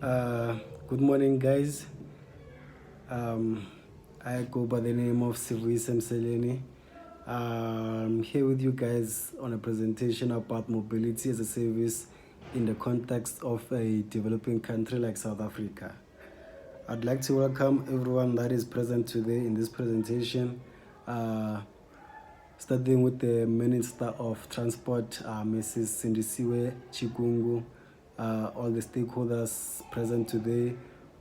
Uh, Good morning, guys. Um, I go by the name of Sivuise Mseleni. I'm here with you guys on a presentation about mobility as a service in the context of a developing country like South Africa. I'd like to welcome everyone that is present today in this presentation, starting with the Minister of Transport, Mrs. Sindisiwe Chikungu, all the stakeholders present today,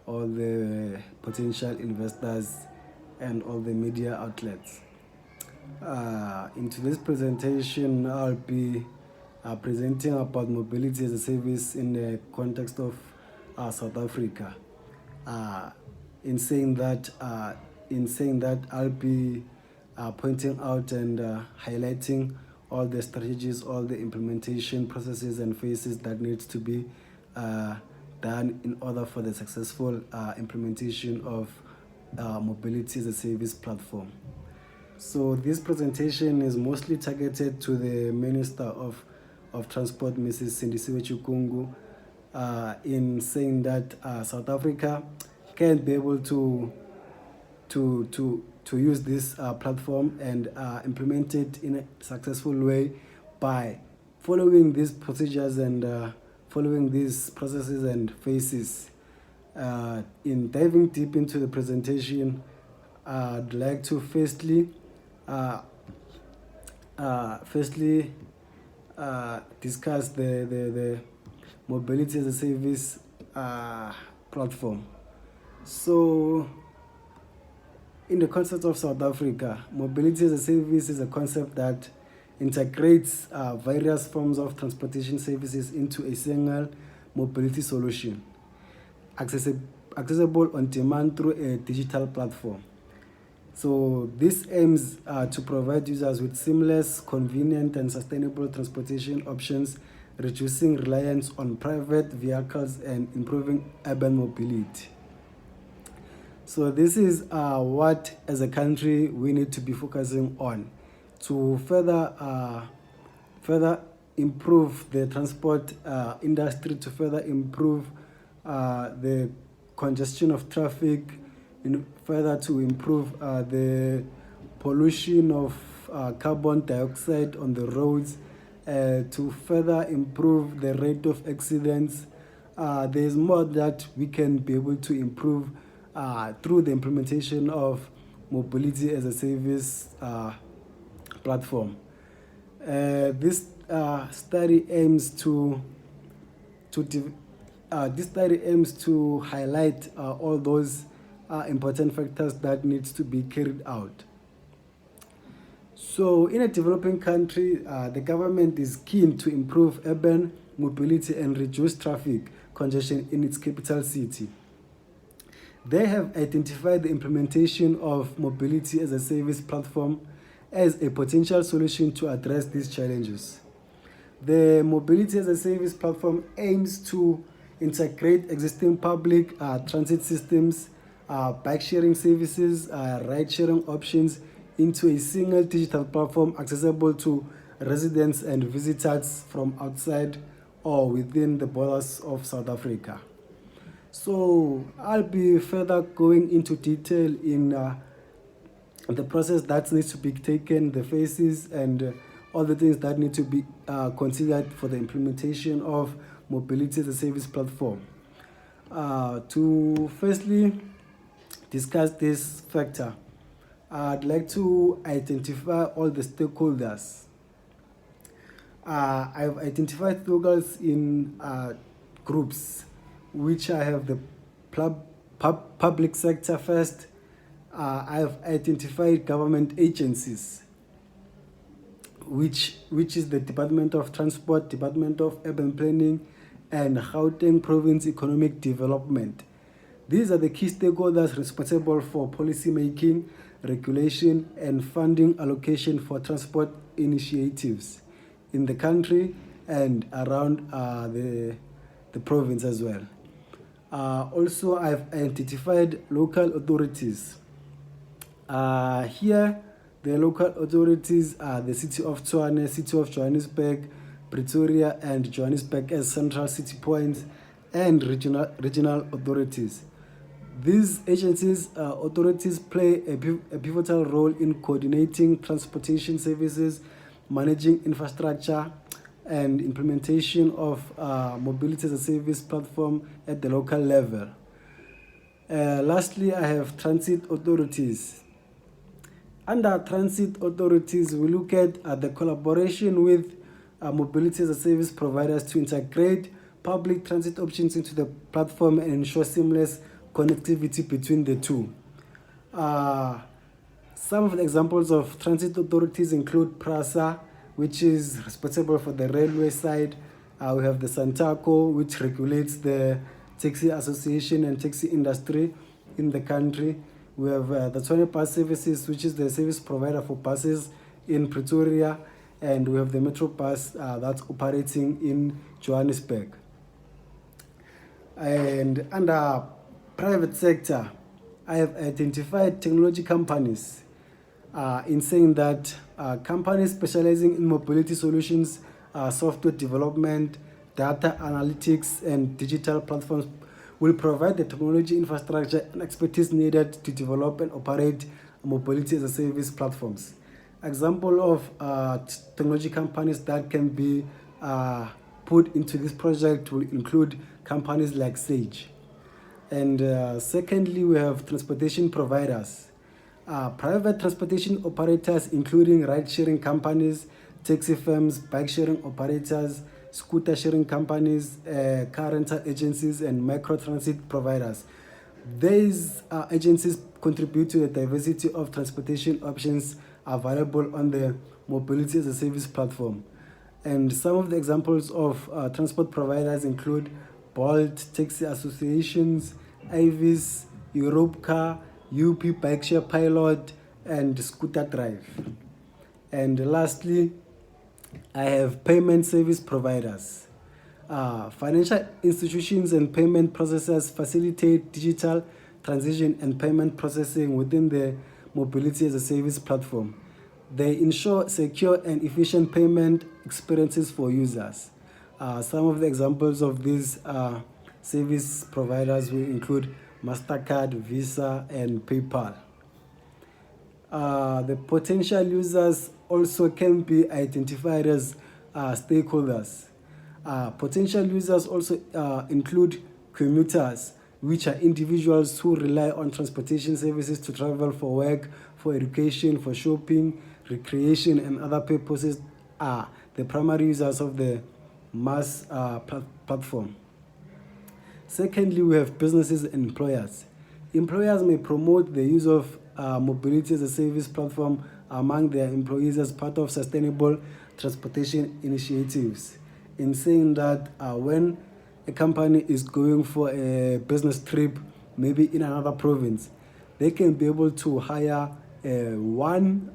all the potential investors, and all the media outlets. In today's presentation, I'll be presenting about mobility as a service in the context of South Africa. Uh, in saying that, I'll be pointing out and highlighting all the strategies, all the implementation processes and phases that needs to be done in order for the successful implementation of mobility as a service platform. So this presentation is mostly targeted to the Minister of Transport, Mrs. Sindisiwe Chikungu, in saying that South Africa can be able to use this platform and implement it in a successful way by following these procedures and following these processes and phases. In diving deep into the presentation, I'd like to firstly discuss the mobility as a service platform. So, in the concept of South Africa, mobility as a service is a concept that integrates various forms of transportation services into a single mobility solution, accessible on demand through a digital platform. So this aims to provide users with seamless, convenient, and sustainable transportation options, reducing reliance on private vehicles and improving urban mobility. So this is what, as a country, we need to be focusing on to further improve the transport industry, to further improve the congestion of traffic, further to improve the pollution of carbon dioxide on the roads, to further improve the rate of accidents. There is more that we can be able to improve through the implementation of mobility as a service platform. This study aims to highlight all those important factors that needs to be carried out. So in a developing country, the government is keen to improve urban mobility and reduce traffic congestion in its capital city. They have identified the implementation of mobility as a service platform as a potential solution to address these challenges. The mobility as a service platform aims to integrate existing public transit systems, bike sharing services, ride sharing options into a single digital platform accessible to residents and visitors from outside or within the borders of South Africa. So I'll be further going into detail in the process that needs to be taken, the phases, and all the things that need to be considered for the implementation of mobility as a service platform. To firstly discuss this factor, I'd like to identify all the stakeholders. I've identified stakeholders in groups, which I have the public sector first. I've identified government agencies, which is the Department of Transport, Department of Urban Planning, and Gauteng Province Economic Development. These are the key stakeholders responsible for policy making, regulation, and funding allocation for transport initiatives in the country and around the province as well. Also, I've identified local authorities. Here, the local authorities are the City of Tshwane, City of Johannesburg, Pretoria, and Johannesburg as central city points. and regional authorities. These agencies, authorities play a pivotal role in coordinating transportation services, managing infrastructure, and implementation of mobility as a service platform at the local level. Lastly, I have transit authorities. Under transit authorities, we look at the collaboration with mobility as a service providers to integrate public transit options into the platform and ensure seamless connectivity between the two. Uh, some of the examples of transit authorities include PRASA, which is responsible for the railway side. We have the Santaco, which regulates the taxi association and taxi industry in the country. We have the Tshwane Bus Services, which is the service provider for buses in Pretoria. And we have the Metro Bus that's operating in Johannesburg. And under private sector, I have identified technology companies in saying that companies specializing in mobility solutions, software development, data analytics, and digital platforms will provide the technology infrastructure and expertise needed to develop and operate mobility as a service platforms. Example of technology companies that can be put into this project will include companies like Sage. And secondly, we have transportation providers. Private transportation operators, including ride-sharing companies, taxi firms, bike-sharing operators, scooter sharing companies, car rental agencies, and micro-transit providers. These agencies contribute to the diversity of transportation options available on the mobility as a service platform. And some of the examples of transport providers include Bolt, taxi associations, Avis, Europcar, UP Bikeshare Pilot, and Scooter Drive. And lastly, I have payment service providers. Financial institutions and payment processors facilitate digital transition and payment processing within the mobility as a service platform. They ensure secure and efficient payment experiences for users. Some of the examples of these service providers will include MasterCard, Visa, and PayPal. The potential users also can be identified as stakeholders. Potential users also include commuters, which are individuals who rely on transportation services to travel for work, for education, for shopping, recreation, and other purposes are the primary users of the MaaS platform. Secondly, we have businesses and employers. Employers may promote the use of mobility as a service platform among their employees as part of sustainable transportation initiatives. In saying that when a company is going for a business trip, maybe in another province, they can be able to hire one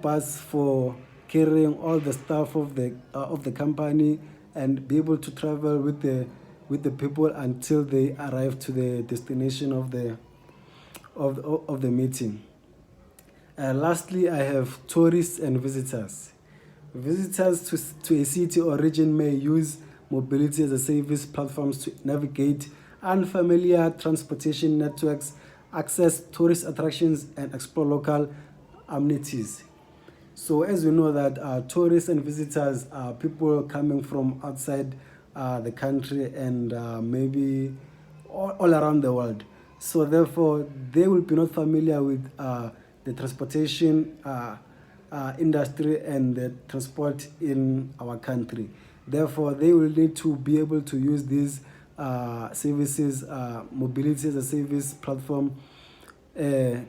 bus for carrying all the staff of the company and be able to travel with the people until they arrive to the destination of the meeting. Lastly, I have tourists and visitors. Visitors to a city or region may use mobility as a service platforms to navigate unfamiliar transportation networks, access tourist attractions, and explore local amenities. So as we know that tourists and visitors are people coming from outside the country and maybe all around the world. So therefore, they will be not familiar with the transportation industry and the transport in our country. Therefore, they will need to be able to use these services, mobility as a service platform, to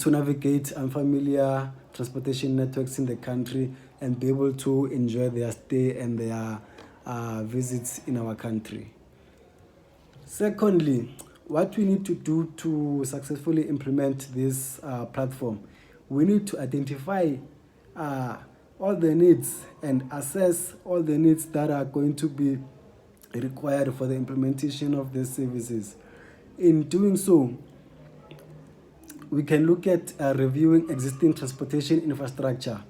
navigate unfamiliar transportation networks in the country and be able to enjoy their stay and their visits in our country. Secondly, what we need to do to successfully implement this platform, we need to identify all the needs and assess all the needs that are going to be required for the implementation of these services. In doing so, we can look at reviewing existing transportation infrastructure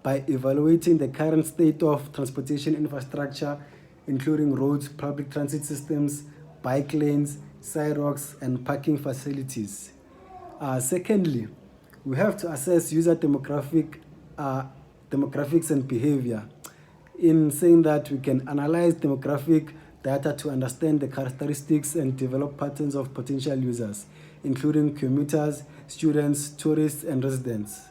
by evaluating the current state of transportation infrastructure including roads, public transit systems, bike lanes, sidewalks, and parking facilities. Secondly, we have to assess user demographics and behavior, in saying that we can analyze demographic data to understand the characteristics and develop patterns of potential users, including commuters, students, tourists, and residents.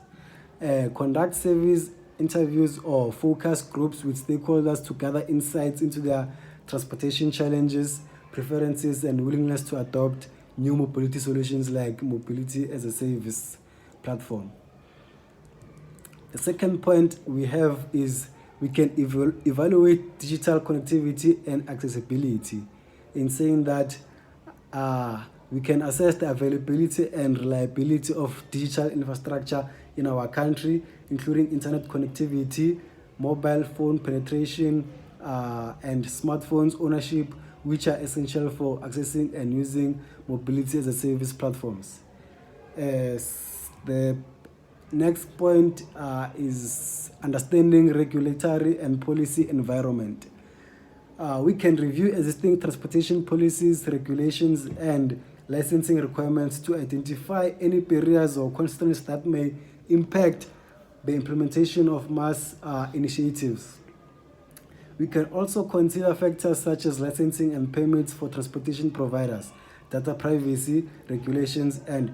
Conduct surveys, interviews, or focus groups with stakeholders to gather insights into their transportation challenges, preferences, and willingness to adopt new mobility solutions like mobility as a service platform. The second point we have is we can evaluate digital connectivity and accessibility, in saying that we can assess the availability and reliability of digital infrastructure in our country, including internet connectivity, mobile phone penetration, and smartphones ownership, which are essential for accessing and using mobility as a service platforms. The next point is understanding regulatory and policy environment. We can review existing transportation policies, regulations, and licensing requirements to identify any barriers or constraints that may impact the implementation of MaaS initiatives. We can also consider factors such as licensing and permits for transportation providers, data privacy, regulations, and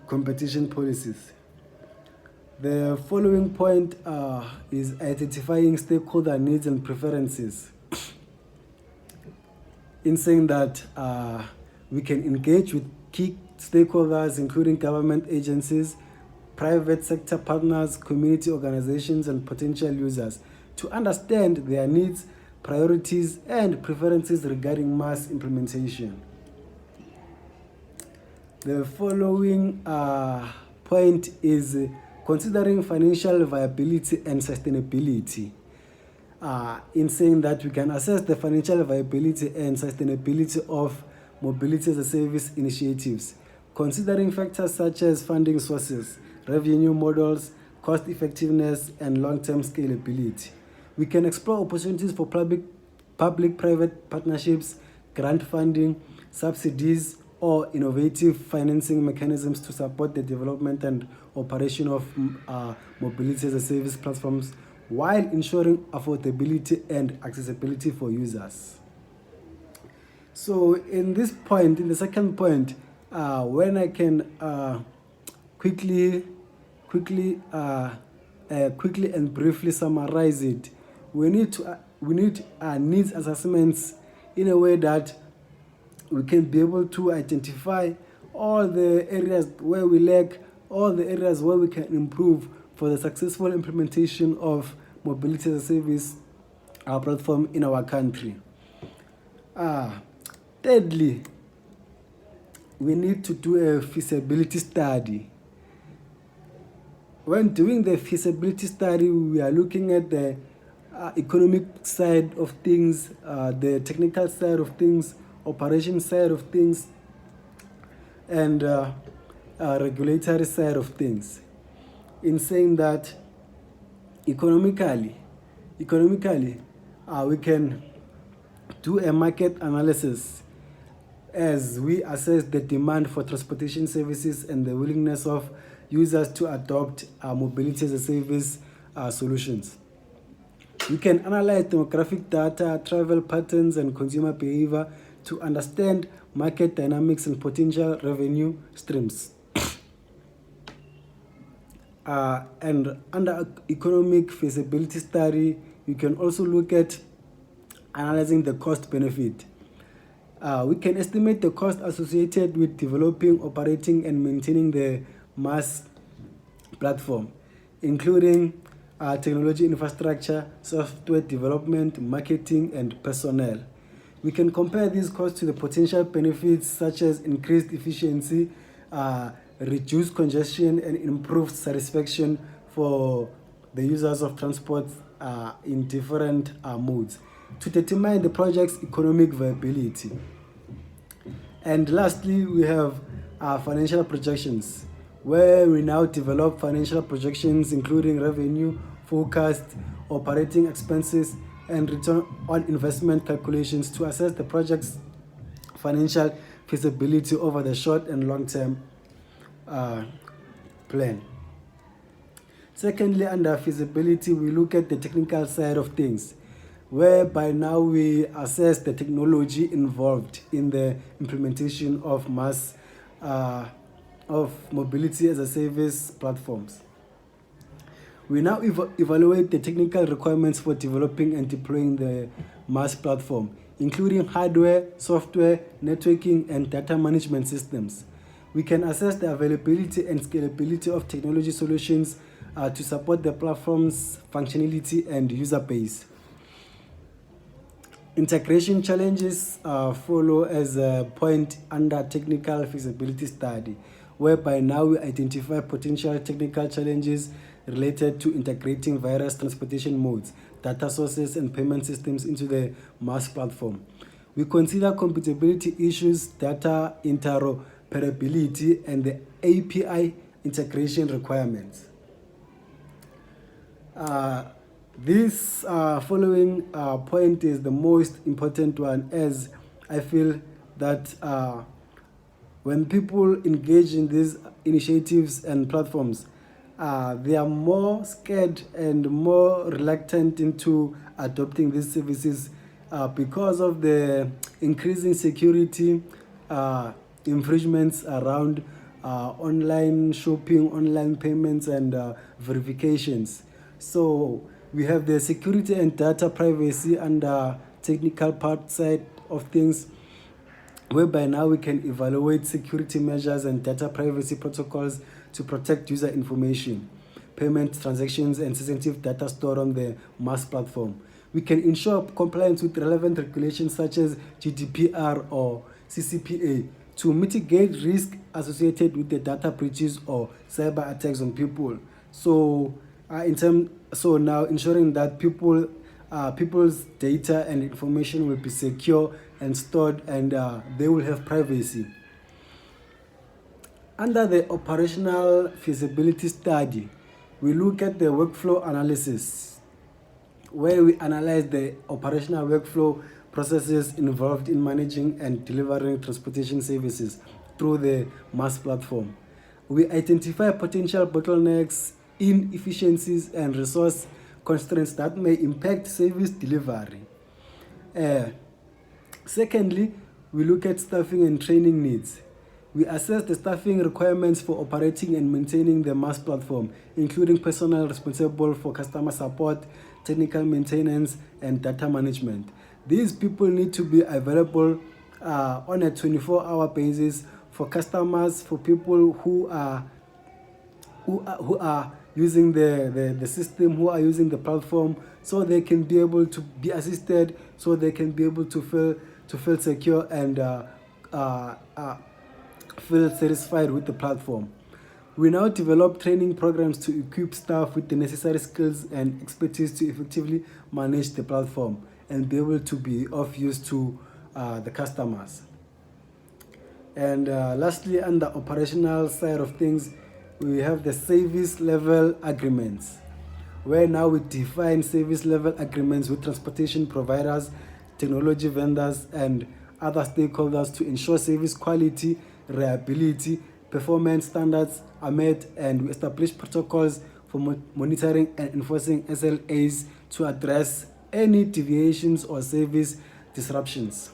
competition policies. The following point is identifying stakeholder needs and preferences, in saying that we can engage with key stakeholders, including government agencies, private sector partners, community organizations, and potential users, to understand their needs, priorities, and preferences regarding MaaS implementation. The following point is considering financial viability and sustainability, in saying that we can assess the financial viability and sustainability of mobility as a service initiatives, considering factors such as funding sources, revenue models, cost effectiveness, and long-term scalability. We can explore opportunities for public-private partnerships, grant funding, subsidies, or innovative financing mechanisms to support the development and operation of mobility as a service platforms, while ensuring affordability and accessibility for users. So in this point, in the second point, when I can quickly and briefly summarize it, we need needs assessments in a way that we can be able to identify all the areas where we lack, all the areas where we can improve for the successful implementation of mobility as a service platform in our country. Thirdly, we need to do a feasibility study. When doing the feasibility study, we are looking at the economic side of things, the technical side of things, operation side of things, and regulatory side of things, in saying that economically we can do a market analysis as we assess the demand for transportation services and the willingness of users to adopt mobility as a service solutions. We can analyze demographic data, travel patterns, and consumer behavior to understand market dynamics and potential revenue streams. And under economic feasibility study, you can also look at analyzing the cost benefit. We can estimate the cost associated with developing, operating, and maintaining the MaaS platform, including technology infrastructure, software development, marketing, and personnel. We can compare these costs to the potential benefits such as increased efficiency, reduced congestion, and improved satisfaction for the users of transport in different modes, to determine the project's economic viability. And lastly, we have financial projections, where we now develop financial projections including revenue, forecast, operating expenses, and return on investment calculations to assess the project's financial feasibility over the short and long term plan. Secondly, under feasibility, we look at the technical side of things, whereby now we assess the technology involved in the implementation of MaaS, of mobility as a service platforms. We now evaluate the technical requirements for developing and deploying the MaaS platform, including hardware, software, networking, and data management systems. We can assess the availability and scalability of technology solutions to support the platform's functionality and user base. Integration challenges follow as a point under technical feasibility study, whereby now we identify potential technical challenges related to integrating various transportation modes, data sources, and payment systems into the MaaS platform. We consider compatibility issues, data interoperability, and the API integration requirements. This following point is the most important one, as I feel that when people engage in these initiatives and platforms, they are more scared and more reluctant into adopting these services because of the increasing security infringements around online shopping, online payments, and verifications. So we have the security and data privacy under technical part side of things, whereby now we can evaluate security measures and data privacy protocols to protect user information, payment transactions, and sensitive data stored on the MaaS platform. We can ensure compliance with relevant regulations such as GDPR or CCPA to mitigate risk associated with the data breaches or cyber attacks on people. So now ensuring that people's data and information will be secure and stored, and they will have privacy. Under the operational feasibility study, we look at the workflow analysis, where we analyze the operational workflow processes involved in managing and delivering transportation services through the MaaS platform. We identify potential bottlenecks, inefficiencies, and resource constraints that may impact service delivery. Secondly, we look at staffing and training needs. We assess the staffing requirements for operating and maintaining the MaaS platform, including personnel responsible for customer support, technical maintenance, and data management. These people need to be available on a 24-hour basis for customers, for people who are using the system, who are using the platform, so they can be able to be assisted, so they can be able to feel secure and feel satisfied with the platform. We now develop training programs to equip staff with the necessary skills and expertise to effectively manage the platform and be able to be of use to the customers. And lastly, on the operational side of things, we have the service level agreements, where now we define service level agreements with transportation providers, technology vendors, and other stakeholders to ensure service quality, reliability, performance standards are met, and we establish protocols for monitoring and enforcing SLAs to address any deviations or service disruptions.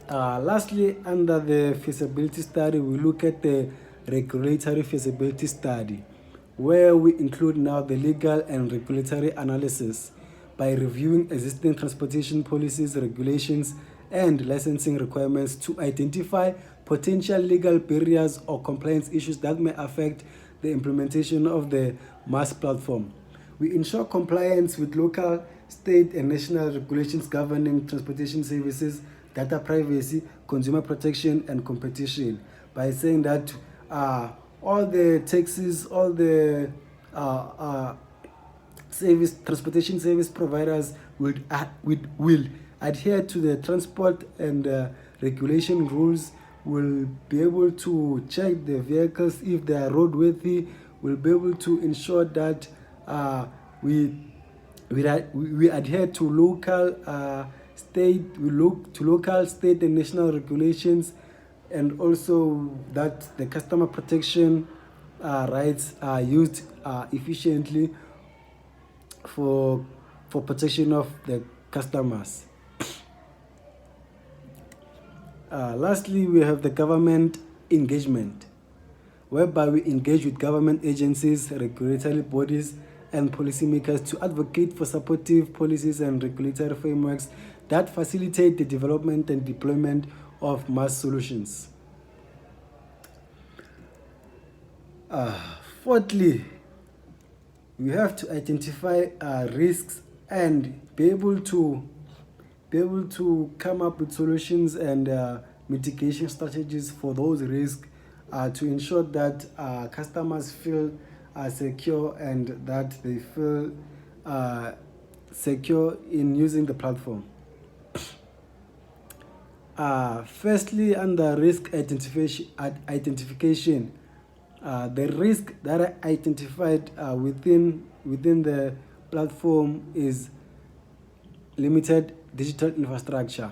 Lastly, under the feasibility study, we look at the regulatory feasibility study, where we include now the legal and regulatory analysis by reviewing existing transportation policies, regulations, and licensing requirements to identify potential legal barriers or compliance issues that may affect the implementation of the MaaS platform. We ensure compliance with local, state, and national regulations governing transportation services, data privacy, consumer protection, and competition by saying that all the taxis, all the transportation service providers will adhere to the transport and regulation rules, will be able to check the vehicles if they are roadworthy, will be able to ensure that we We adhere to local, state, and national regulations, and also that the customer protection rights are used efficiently for protection of the customers. Lastly, we have the government engagement, whereby we engage with government agencies, regulatory bodies, and policymakers to advocate for supportive policies and regulatory frameworks that facilitate the development and deployment of MaaS solutions. Fourthly, we have to identify risks and be able to come up with solutions and mitigation strategies for those risks to ensure that customers feel secure and that they feel secure in using the platform. Firstly, under risk identification, the risk that I identified within the platform is limited digital infrastructure.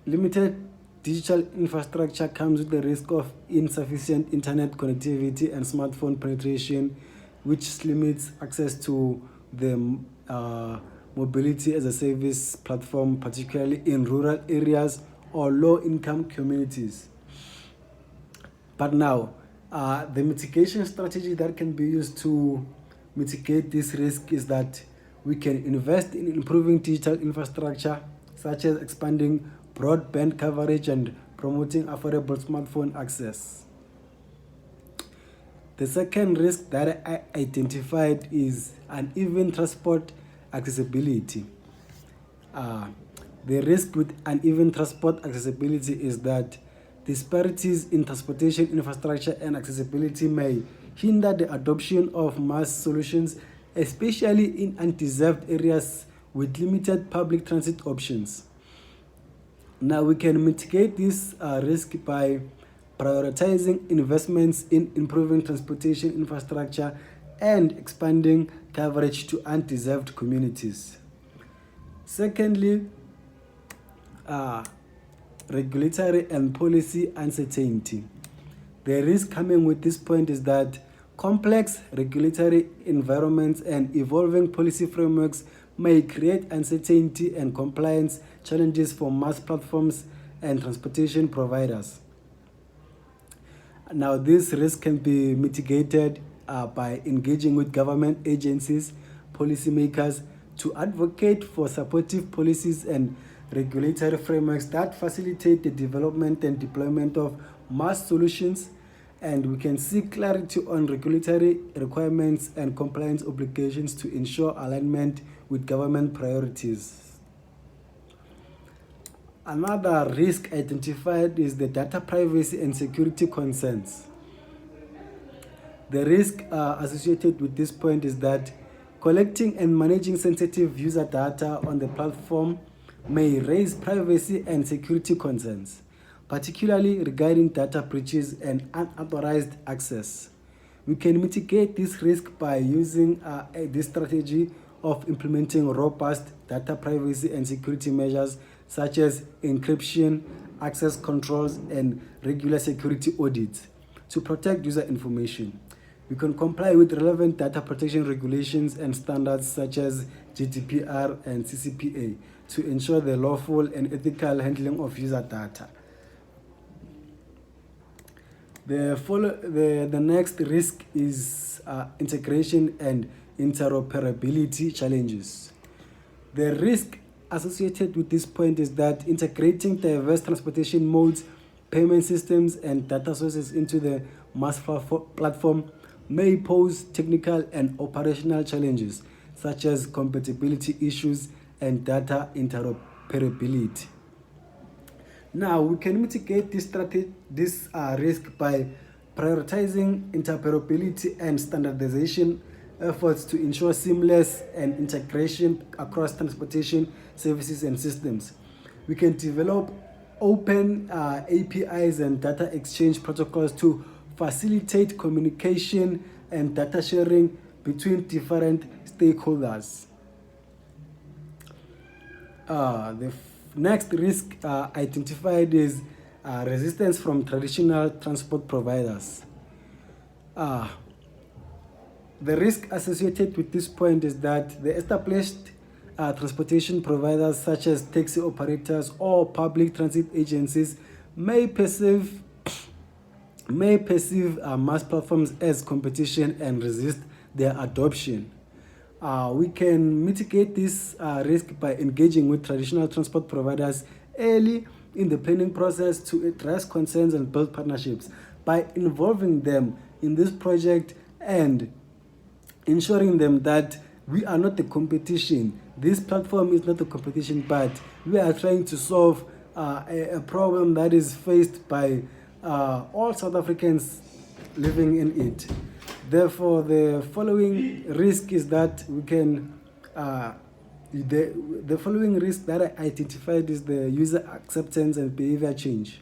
Limited digital infrastructure comes with the risk of insufficient internet connectivity and smartphone penetration, which limits access to the mobility as a service platform, particularly in rural areas or low-income communities. But now, the mitigation strategy that can be used to mitigate this risk is that we can invest in improving digital infrastructure, such as expanding broadband coverage and promoting affordable smartphone access. The second risk that I identified is uneven transport accessibility. The risk with uneven transport accessibility is that disparities in transportation infrastructure and accessibility may hinder the adoption of MaaS solutions, especially in undeserved areas with limited public transit options. Now, we can mitigate this risk by prioritizing investments in improving transportation infrastructure and expanding coverage to undeserved communities. Secondly, regulatory and policy uncertainty. The risk coming with this point is that complex regulatory environments and evolving policy frameworks may create uncertainty and compliance challenges for MaaS platforms and transportation providers. Now, this risk can be mitigated by engaging with government agencies, policymakers, to advocate for supportive policies and regulatory frameworks that facilitate the development and deployment of MaaS solutions, and we can seek clarity on regulatory requirements and compliance obligations to ensure alignment with government priorities. Another risk identified is the data privacy and security concerns. The risk associated with this point is that collecting and managing sensitive user data on the platform may raise privacy and security concerns, particularly regarding data breaches and unauthorized access. We can mitigate this risk by using this strategy of implementing robust data privacy and security measures such as encryption, access controls, and regular security audits to protect user information. We can comply with relevant data protection regulations and standards such as GDPR and CCPA to ensure the lawful and ethical handling of user data. The next risk is integration and interoperability challenges. The risk associated with this point is that integrating diverse transportation modes, payment systems, and data sources into the MaaS platform may pose technical and operational challenges, such as compatibility issues and data interoperability. Now, we can mitigate this risk by prioritizing interoperability and standardization efforts to ensure seamless and integration across transportation services and systems. We can develop open APIs and data exchange protocols to facilitate communication and data sharing between different stakeholders. The next risk identified is resistance from traditional transport providers. The risk associated with this point is that the established transportation providers such as taxi operators or public transit agencies may perceive MaaS platforms as competition and resist their adoption. We can mitigate this risk by engaging with traditional transport providers early in the planning process to address concerns and build partnerships. By involving them in this project and ensuring them that we are not the competition. This platform is not a competition, but we are trying to solve a problem that is faced by all South Africans living in it. Therefore, the following risk is that we can the following risk that I identified is the user acceptance and behavior change.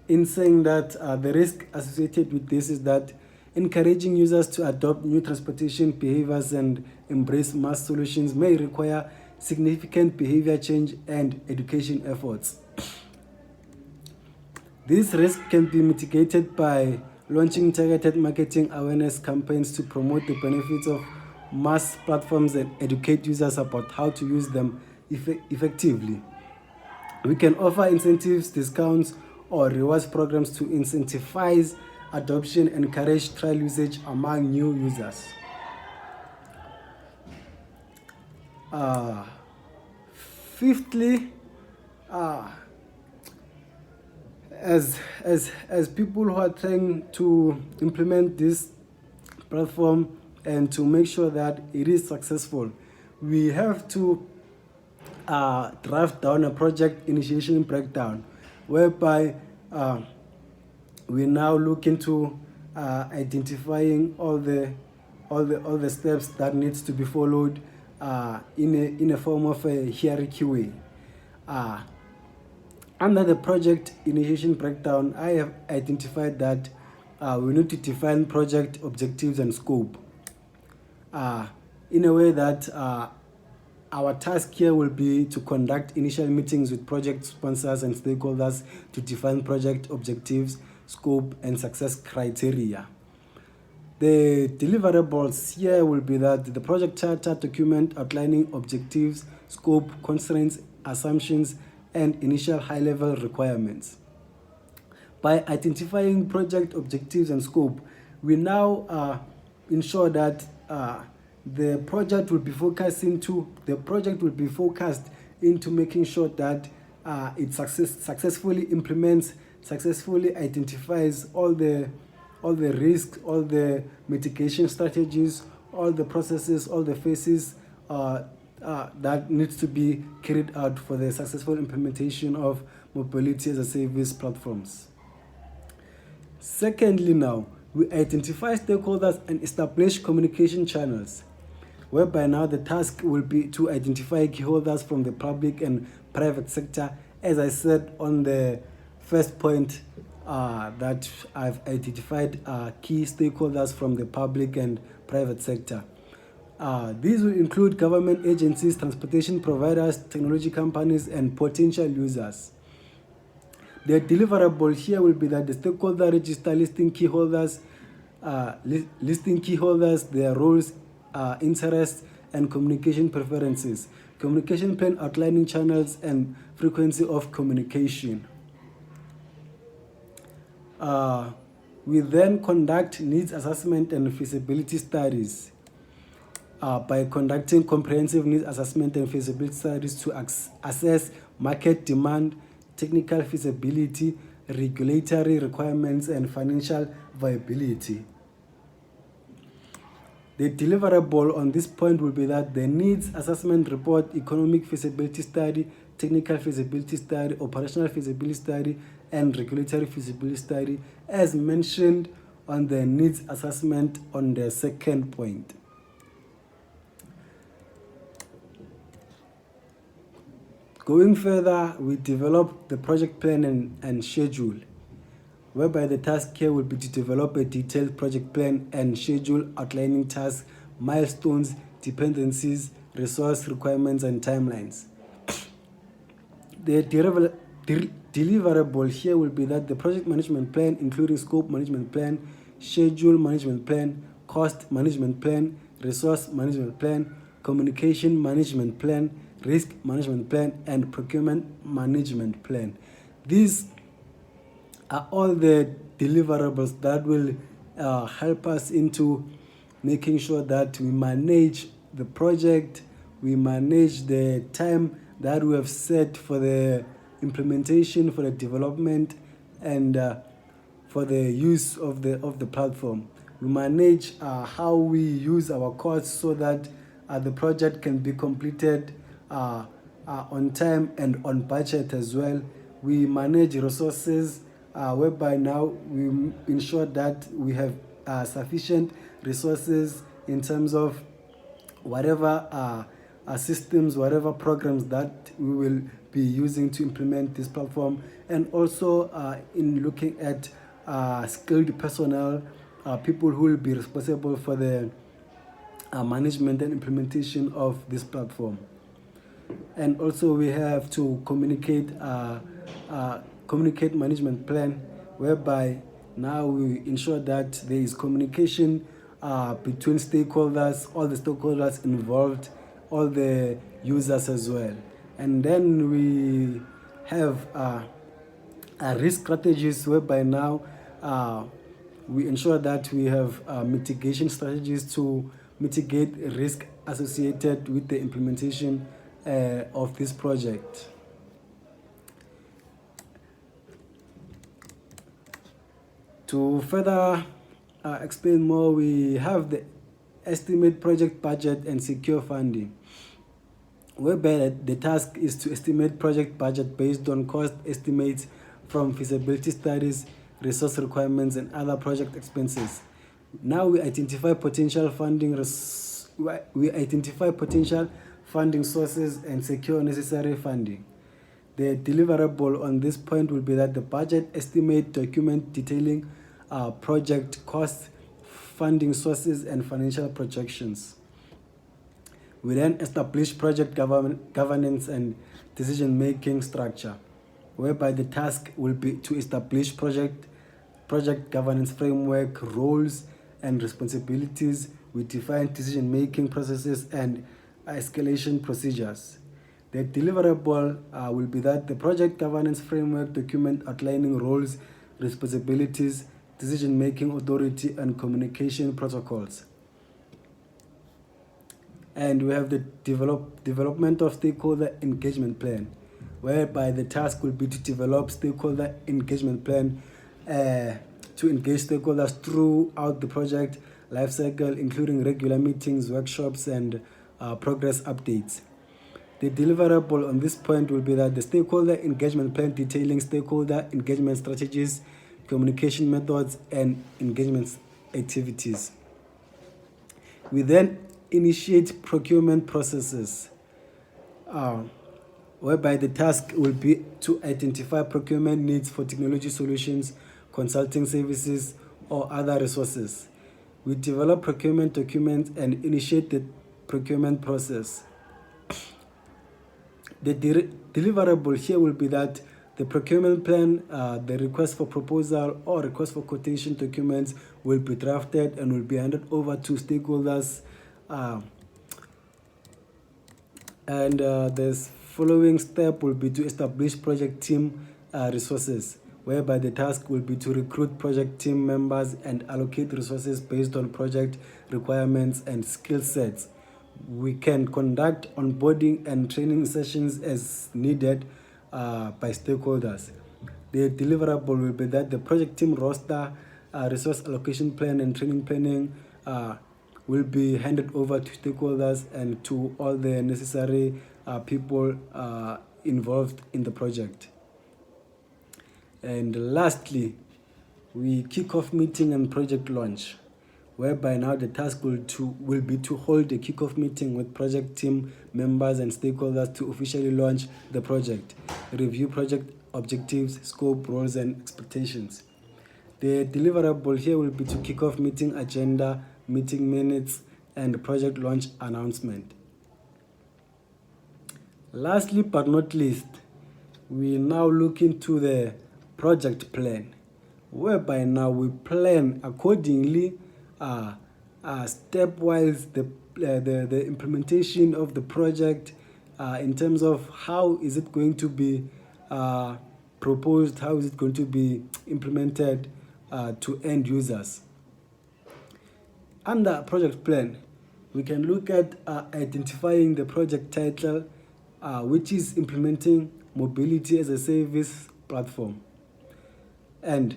In saying that the risk associated with this is that encouraging users to adopt new transportation behaviors and embrace MaaS solutions may require significant behavior change and education efforts. This risk can be mitigated by launching targeted marketing awareness campaigns to promote the benefits of MaaS platforms and educate users about how to use them effectively. We can offer incentives, discounts, or rewards programs to incentivize adoption and encourage trial usage among new users. Fifthly, as people who are trying to implement this platform and to make sure that it is successful, we have to draft down a project initiation breakdown, whereby we now look into identifying all the steps that needs to be followed in a form of a hierarchy way. Under the project initiation breakdown, I have identified that we need to define project objectives and scope in a way that our task here will be to conduct initial meetings with project sponsors and stakeholders to define project objectives, scope, and success criteria. The deliverables here will be that the project charter document outlining objectives, scope, constraints, assumptions, and initial high-level requirements. By identifying project objectives and scope, we now ensure that the project will be focused into making sure that it successfully implements, successfully identifies all the risks, all the mitigation strategies, all the processes, all the phases that needs to be carried out for the successful implementation of mobility as a service platforms. Secondly, now we identify stakeholders and establish communication channels, whereby now the task will be to identify key holders from the public and private sector. As I said on the first point, that I've identified key stakeholders from the public and private sector. These will include government agencies, transportation providers, technology companies, and potential users. The deliverable here will be that the stakeholder register listing key holders, their roles, interests, and communication preferences. Communication plan outlining channels and frequency of communication. We then conduct needs assessment and feasibility studies. By conducting comprehensive needs assessment and feasibility studies to assess market demand, technical feasibility, regulatory requirements, and financial viability. The deliverable on this point will be that the needs assessment report, economic feasibility study, technical feasibility study, operational feasibility study, and regulatory feasibility study, as mentioned on the needs assessment on the second point. Going further, we develop the project plan and schedule. whereby the task here will be to develop a detailed project plan and schedule outlining tasks, milestones, dependencies, resource requirements, and timelines. The deliverable here will be that the project management plan, including scope management plan, schedule management plan, cost management plan, resource management plan, communication management plan, risk management plan, and procurement management plan. These are all the deliverables that will help us into making sure that we manage the project, we manage the time that we have set for the implementation, for the development, and for the use of the platform. We manage how we use our costs so that the project can be completed on time and on budget as well. We manage resources whereby now we ensure that we have sufficient resources in terms of whatever systems, whatever programs that we will be using to implement this platform, and also in looking at skilled personnel, people who will be responsible for the management and implementation of this platform. And also we have to communicate management plan, whereby now we ensure that there is communication between stakeholders, all the stakeholders involved, all the users as well. And then we have risk strategies, whereby now we ensure that we have mitigation strategies to mitigate risk associated with the implementation of this project. To further explain more, we have the estimate project budget and secure funding, whereby the task is to estimate project budget based on cost estimates from feasibility studies, resource requirements, and other project expenses. Now we identify potential funding sources and secure necessary funding. The deliverable on this point will be that the budget estimate document detailing project costs, funding sources, and financial projections. We then establish project governance and decision-making structure, whereby the task will be to establish project governance framework, roles, and responsibilities. We define decision-making processes and escalation procedures. The deliverable will be that the project governance framework document outlining roles, responsibilities, decision-making authority, and communication protocols. And we have the development of stakeholder engagement plan, whereby the task will be to develop stakeholder engagement plan to engage stakeholders throughout the project lifecycle, including regular meetings, workshops, and progress updates. The deliverable on this point will be that the stakeholder engagement plan detailing stakeholder engagement strategies, communication methods, and engagement activities. We then initiate procurement processes, whereby the task will be to identify procurement needs for technology solutions, consulting services, or other resources. We develop procurement documents and initiate the procurement process. The deliverable here will be that the procurement plan, the request for proposal or request for quotation documents will be drafted and will be handed over to stakeholders. The following step will be to establish project team resources, whereby the task will be to recruit project team members and allocate resources based on project requirements and skill sets. We can conduct onboarding and training sessions as needed by stakeholders. The deliverable will be that the project team roster, resource allocation plan, and training planning will be handed over to stakeholders and to all the necessary people involved in the project. And lastly, we kick off meeting and project launch, whereby now the task will be to hold a kickoff meeting with project team members and stakeholders to officially launch the project, review project objectives, scope, roles, and expectations. The deliverable here will be to kick off meeting agenda, meeting minutes, and project launch announcement. Lastly but not least, we now look into the project plan, whereby now we plan accordingly, stepwise the implementation of the project, in terms of how is it going to be proposed, how is it going to be implemented to end users. Under project plan, we can look at identifying the project title, which is implementing mobility as a service platform. And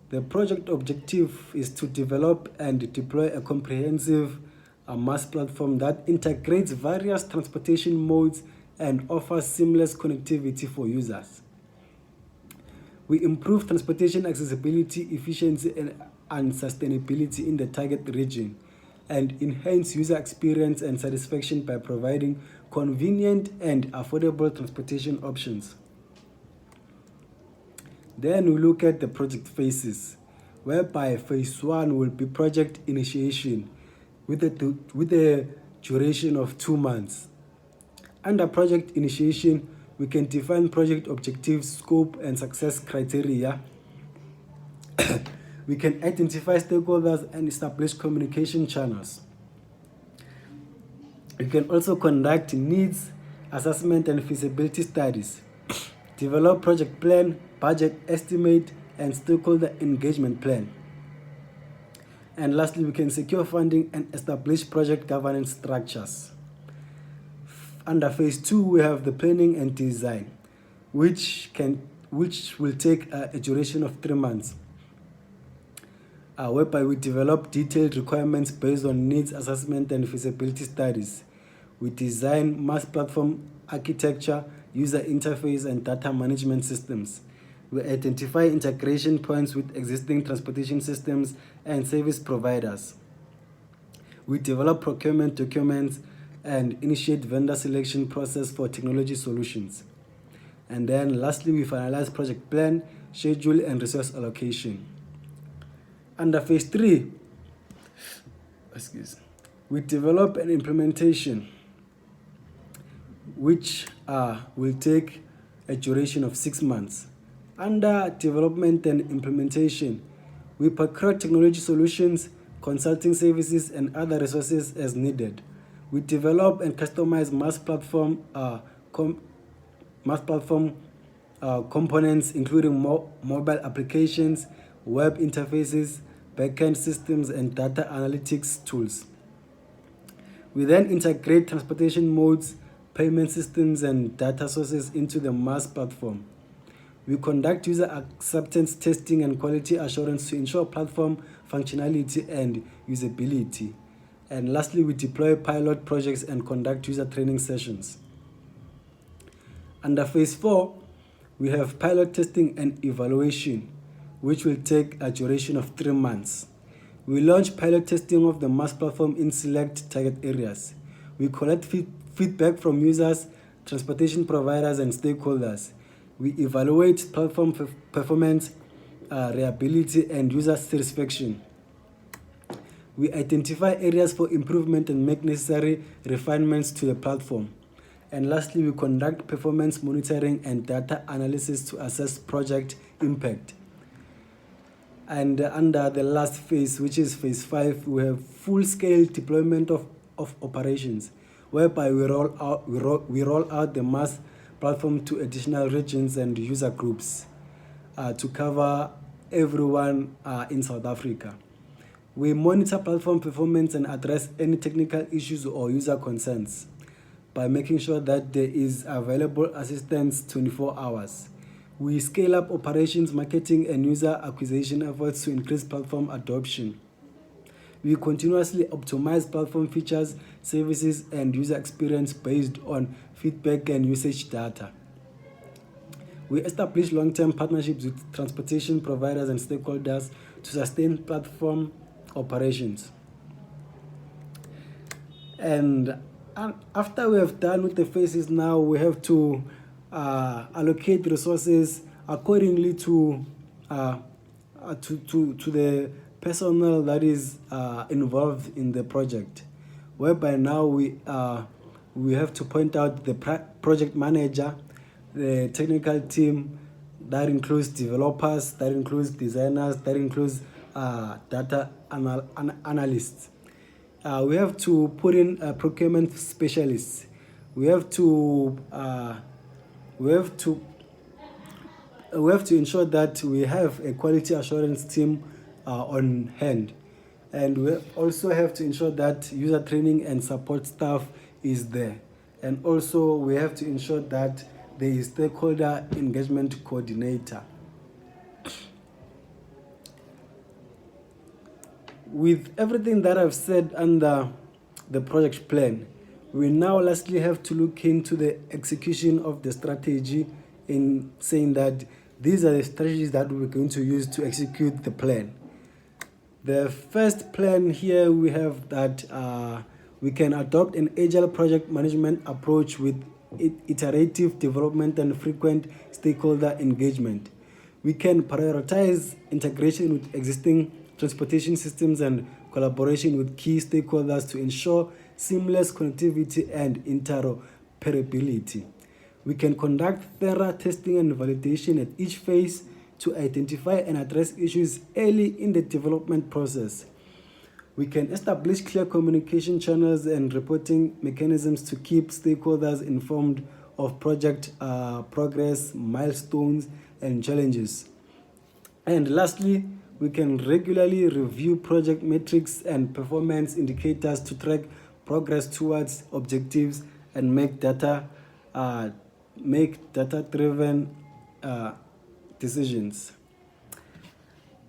the project objective is to develop and deploy a comprehensive MaaS platform that integrates various transportation modes and offers seamless connectivity for users. We improve transportation accessibility, efficiency, and sustainability in the target region, and enhance user experience and satisfaction by providing convenient and affordable transportation options. Then we look at the project phases, whereby phase 1 will be project initiation with a duration of 2 months. Under project initiation, we can define project objectives, scope, and success criteria. We can identify stakeholders and establish communication channels. We can also conduct needs assessment and feasibility studies, develop project plan, budget estimate, and stakeholder engagement plan. And lastly, we can secure funding and establish project governance structures. Under phase 2, we have the planning and design, which will take a duration of 3 months, whereby we develop detailed requirements based on needs assessment and feasibility studies. We design MaaS platform architecture, user interface, and data management systems. We identify integration points with existing transportation systems and service providers. We develop procurement documents and initiate vendor selection process for technology solutions. And then lastly, we finalize project plan, schedule, and resource allocation. Under phase 3, we develop an implementation, which will take a duration of 6 months. Under development and implementation, we procure technology solutions, consulting services, and other resources as needed. We develop and customize MaaS platform components, including mobile applications, web interfaces, backend systems, and data analytics tools. We then integrate transportation modes, payment systems, and data sources into the MaaS platform. We conduct user acceptance testing and quality assurance to ensure platform functionality and usability. And lastly, we deploy pilot projects and conduct user training sessions. Under phase 4, we have pilot testing and evaluation, which will take a duration of 3 months. We launch pilot testing of the MaaS platform in select target areas. We collect feedback from users, transportation providers, and stakeholders. We evaluate platform performance, reliability, and user satisfaction. We identify areas for improvement and make necessary refinements to the platform. And lastly, we conduct performance monitoring and data analysis to assess project impact. And under the last phase, which is phase 5, we have full-scale deployment of operations, whereby we roll out the MaaS platform to additional regions and user groups to cover everyone in South Africa. We monitor platform performance and address any technical issues or user concerns by making sure that there is available assistance 24 hours. We scale up operations, marketing, and user acquisition efforts to increase platform adoption. We continuously optimize platform features, services, and user experience based on feedback and usage data. We establish long-term partnerships with transportation providers and stakeholders to sustain platform operations. And after we have done with the phases, now we have to allocate resources accordingly to to the personnel that is involved in the project, whereby now we have to point out the project manager, the technical team, that includes developers, that includes designers, that includes data analysts. We have to put in procurement specialists. We have to ensure that we have a quality assurance team on hand, and we also have to ensure that user training and support staff is there, and also we have to ensure that there is stakeholder engagement coordinator. With everything that I've said under the project plan, we now lastly have to look into the execution of the strategy, in saying that these are the strategies that we're going to use to execute the plan. The first plan here, we have that we can adopt an agile project management approach with iterative development and frequent stakeholder engagement. We can prioritize integration with existing transportation systems and collaboration with key stakeholders to ensure seamless connectivity and interoperability. We can conduct thorough testing and validation at each phase to identify and address issues early in the development process. We can establish clear communication channels and reporting mechanisms to keep stakeholders informed of project progress, milestones, and challenges. And lastly, we can regularly review project metrics and performance indicators to track progress towards objectives and make data-driven decisions.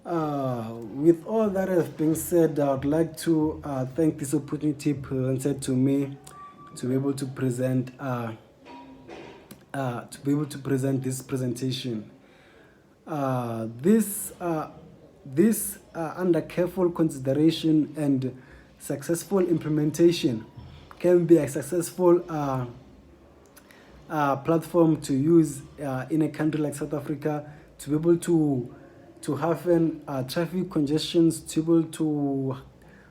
With all that has been said, I would like to thank this opportunity presented to me to be able to present this presentation. This under careful consideration and successful implementation can be a successful platform to use in a country like South Africa, to be able to have traffic congestions, to be able to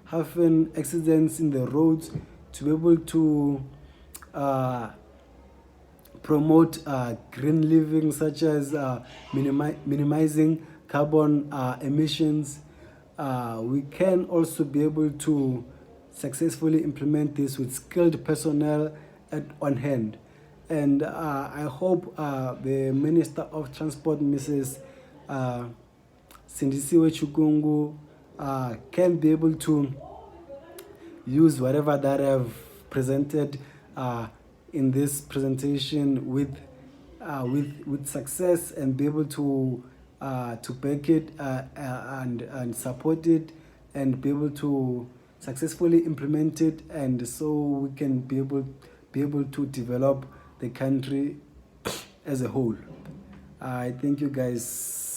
have accidents in the roads, to be able to promote green living, such as minimizing carbon emissions. We can also be able to successfully implement this with skilled personnel on hand. And I hope the Minister of Transport, Mrs. Sindisiwe Chikungu, can be able to use whatever that I've presented in this presentation with success, and be able to back it and support it, and be able to successfully implement it, and so we can be able to develop the country as a whole. I thank you guys.